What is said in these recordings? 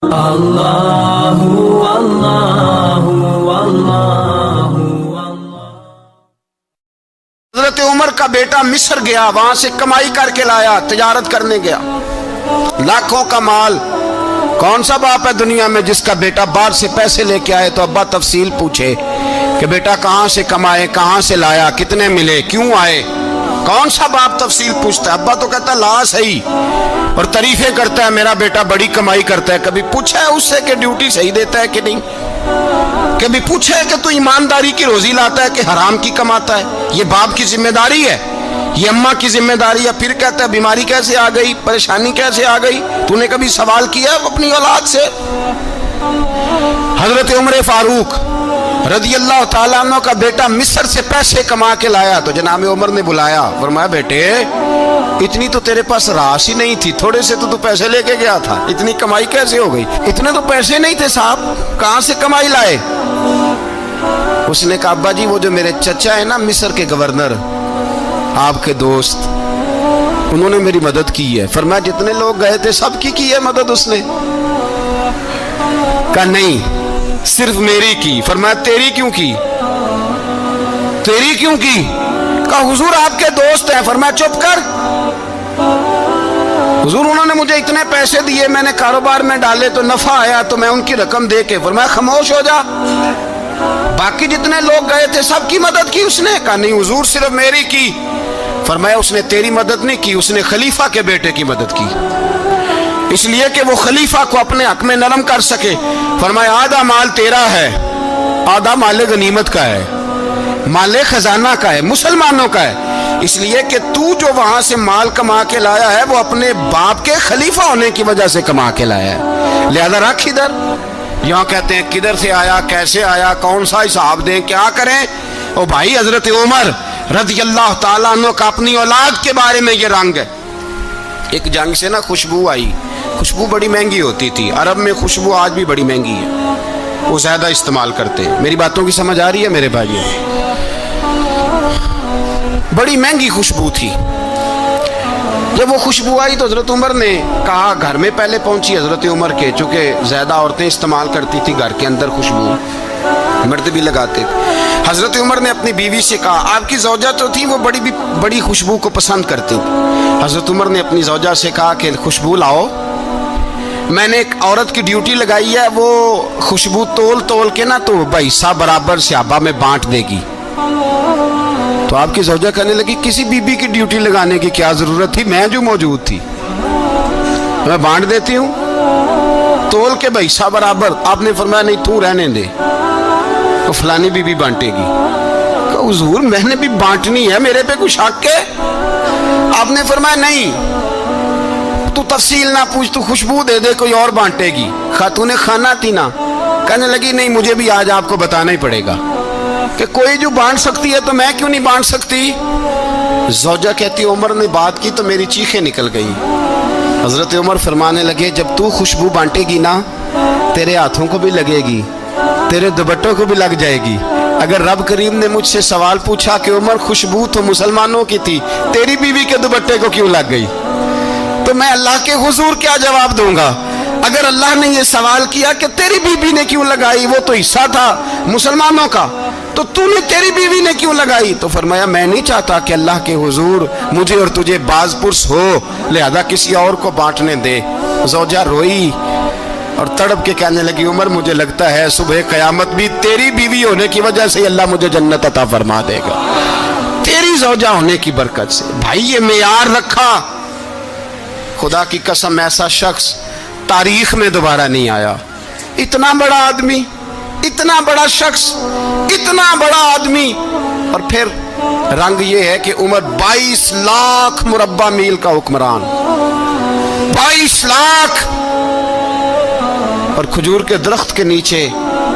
اللہ اللہ اللہ۔ حضرت عمر کا بیٹا مصر گیا، وہاں سے کمائی کر کے لایا، تجارت کرنے گیا، لاکھوں کا مال۔ کون سا باپ ہے دنیا میں جس کا بیٹا باہر سے پیسے لے کے آئے تو ابا تفصیل پوچھے کہ بیٹا کہاں سے کمائے، کہاں سے لایا، کتنے ملے، کیوں آئے؟ کون سا باپ تفصیل پوچھتا ہے؟ ابا تو کہتا لا صحیح اور تعریفیں کرتا ہے، میرا بیٹا بڑی کمائی کرتا ہے۔ کبھی پوچھا ہے اس سے کہ ڈیوٹی صحیح دیتا ہے کہ نہیں؟ کبھی پوچھا ہے کہ تو ایمانداری کی روزی لاتا ہے کہ حرام کی کماتا ہے؟ یہ باپ کی ذمہ داری ہے، یہ اماں کی ذمہ داری ہے۔ پھر کہتا ہے بیماری کیسے آ گئی، پریشانی کیسے آ گئی؟ تو نے کبھی سوال کیا اپنی اولاد سے؟ حضرت عمر فاروق رضی اللہ تعالیٰ عنہ کا بیٹا مصر سے پیسے کما کے لایا تو جناب عمر نے بلایا، فرمایا بیٹے اتنی تو تیرے پاس راس ہی نہیں تھی، تھوڑے سے تو پیسے لے کے گیا تھا، اتنی کمائی کیسے ہو گئی؟ اتنے تو پیسے نہیں تھے صاحب، کہاں سے کمائی لائے؟ اس نے کہا ابا جی وہ جو میرے چچا ہے نا مصر کے گورنر، آپ کے دوست، انہوں نے میری مدد کی ہے۔ فرمایا جتنے لوگ گئے تھے سب کی ہے مدد اس نے؟ کہا نہیں صرف میری کی۔ فرمایا تیری کیوں کی؟ تیری کیوں کی؟ کہا حضور آپ کے دوست ہیں۔ فرمایا چپ کر، حضور انہوں نے مجھے اتنے پیسے دیے، میں نے کاروبار میں ڈالے تو نفع آیا تو میں ان کی رقم دے کے۔ فرمایا خاموش ہو جا، باقی جتنے لوگ گئے تھے سب کی مدد کی اس نے؟ کہا نہیں حضور صرف میری کی۔ فرمایا اس نے تیری مدد نہیں کی، اس نے خلیفہ کے بیٹے کی مدد کی، اس لیے کہ وہ خلیفہ کو اپنے حق میں نرم کر سکے۔ فرمایا آدھا مال تیرا ہے، آدھا مال غنیمت کا ہے، مال خزانہ کا ہے، مسلمانوں کا ہے، اس لیے کہ تو جو وہاں سے مال کما کے لایا ہے وہ اپنے باپ کے خلیفہ ہونے کی وجہ سے کما کے لایا ہے، لہذا رکھ ادھر۔ یہاں کہتے ہیں کدھر سے آیا، کیسے آیا، کون سا حساب دیں، کیا کریں؟ او بھائی حضرت عمر رضی اللہ تعالیٰ عنہ کا اپنی اولاد کے بارے میں یہ رنگ ہے۔ ایک جنگ سے نا خوشبو آئی، خوشبو بڑی مہنگی ہوتی تھی، عرب میں خوشبو آج بھی بڑی مہنگی ہے، وہ زیادہ استعمال کرتے ہیں۔ میری باتوں کی سمجھ آ رہی ہے میرے بھائیوں؟ بڑی مہنگی خوشبو تھی۔ جب وہ خوشبو آئی تو حضرت عمر نے کہا، گھر میں پہلے پہنچی حضرت عمر کے، چونکہ زیادہ عورتیں استعمال کرتی تھی گھر کے اندر خوشبو، مرد بھی لگاتے تھے۔ حضرت عمر نے اپنی بیوی سے کہا، آپ کی زوجہ تو تھی وہ بڑی خوشبو کو پسند کرتی تھی۔ حضرت عمر نے اپنی زوجہ سے کہا کہ خوشبو لاؤ، میں نے ایک عورت کی ڈیوٹی لگائی ہے، وہ خوشبو تول کے نا تو حصہ برابر صحابہ میں بانٹ دے گی۔ تو آپ کی زوجہ کہنے لگی کسی بی بی کی ڈیوٹی لگانے کی کیا ضرورت تھی، میں جو موجود تھی میں بانٹ دیتی ہوں تول کے حصہ برابر۔ آپ نے فرمایا نہیں تو رہنے دے، تو فلانی بی بی بانٹے گی۔ کہ حضور میں نے بھی بانٹنی ہے، میرے پہ کچھ حق ہے؟ آپ نے فرمایا نہیں، تو تفصیل نہ پوچھ، تو خوشبو دے دے، کوئی اور بانٹے گی۔ خاتون خانہ تھی نا، کہنے لگی نہیں مجھے بھی آج آپ کو بتانا ہی پڑے گا کہ کوئی جو بانٹ سکتی ہے تو میں کیوں نہیں بانٹ سکتی؟ زوجہ کہتی عمر نے بات کی تو میری چیخیں نکل گئی۔ حضرت عمر فرمانے لگے جب تو خوشبو بانٹے گی نا تیرے ہاتھوں کو بھی لگے گی، تیرے دوپٹوں کو بھی لگ جائے گی۔ اگر رب کریم نے مجھ سے سوال پوچھا کہ عمر خوشبو تو مسلمانوں کی تھی، تیری بیوی کے دوپٹے کو کیوں لگ گئی، تو میں اللہ کے حضور کیا جواب دوں گا؟ اگر اللہ نے یہ سوال کیا کہ تیری بیوی نے کیوں لگائی، وہ تو حصہ تھا مسلمانوں کا، تو نے تیری بیوی نے کیوں لگائی؟ تو فرمایا میں نہیں چاہتا کہ اللہ کے حضور مجھے اور تجھے باز پرس ہو، لہذا کسی اور کو بانٹنے دے۔ زوجہ روئی اور تڑپ کے کہنے لگی عمر مجھے لگتا ہے صبح قیامت بھی تیری بیوی ہونے کی وجہ سے اللہ مجھے جنت عطا فرما دے گا، تیری زوجہ ہونے کی برکت سے۔ بھائی یہ معیار رکھا، خدا کی قسم ایسا شخص تاریخ میں دوبارہ نہیں آیا۔ اتنا بڑا آدمی، اتنا بڑا شخص، اتنا بڑا آدمی، اور پھر رنگ یہ ہے کہ عمر 22 لاکھ مربع میل کا حکمران، 22 لاکھ، اور کھجور کے درخت کے نیچے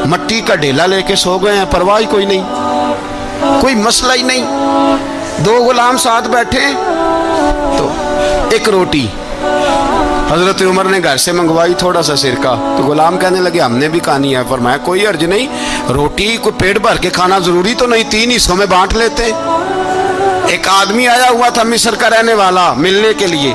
مٹی کا ڈھیلا لے کے سو گئے ہیں، پرواہ کوئی نہیں، کوئی مسئلہ ہی نہیں۔ دو غلام ساتھ بیٹھے تو ایک روٹی حضرت عمر نے گھر سے منگوائی، تھوڑا سا سرکہ، تو غلام کہنے لگے ہم نے بھی کھانی ہے۔ فرمایا کوئی حرج نہیں، روٹی کو پیٹ بھر کے کھانا ضروری تو نہیں، 3 حصوں میں بانٹ لیتے۔ ایک آدمی آیا ہوا تھا مصر کا رہنے والا ملنے کے لیے،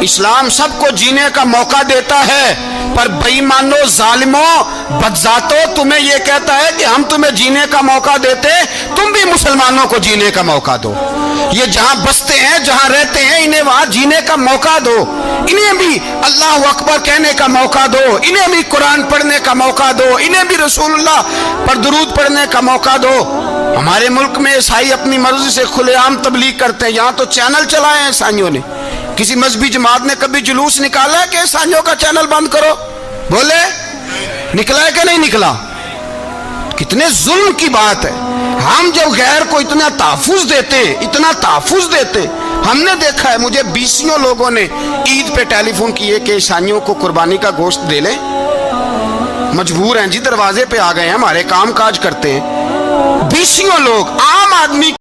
اسلام سب کو جینے کا موقع دیتا ہے، پر بےایمانوں، ظالموں، بدذاتوں، تمہیں یہ کہتا ہے کہ ہم تمہیں جینے کا موقع دیتے، تم بھی مسلمانوں کو جینے کا موقع دو۔ یہ جہاں بستے ہیں، جہاں رہتے ہیں، انہیں وہاں جینے کا موقع دو، انہیں بھی اللہ اکبر کہنے کا موقع دو، انہیں بھی قرآن پڑھنے کا موقع دو، انہیں بھی رسول اللہ پر درود پڑھنے کا موقع دو۔ ہمارے ملک میں عیسائی اپنی مرضی سے کھلے عام تبلیغ کرتے ہیں، یہاں تو چینل چلائے ہیں عیسائیوں نے۔ کسی مذہبی جماعت نے کبھی جلوس نکالا ہے کہ عیسائیوں کا چینل بند کرو؟ بولے نکلا ہے کہ نہیں نکلا؟ کتنے ظلم کی بات ہے۔ ہم جب غیر کو اتنا تحفظ دیتے ہیں، اتنا تحفظ دیتے ہیں، ہم نے دیکھا ہے، مجھے بیسیوں لوگوں نے عید پہ ٹیلی فون کیے کہ عیسائیوں کو قربانی کا گوشت دے لیں، مجبور ہیں جی، دروازے پہ آ گئے ہیں، ہمارے کام کاج کرتے ہیں، بیسیوں لوگ عام آدمی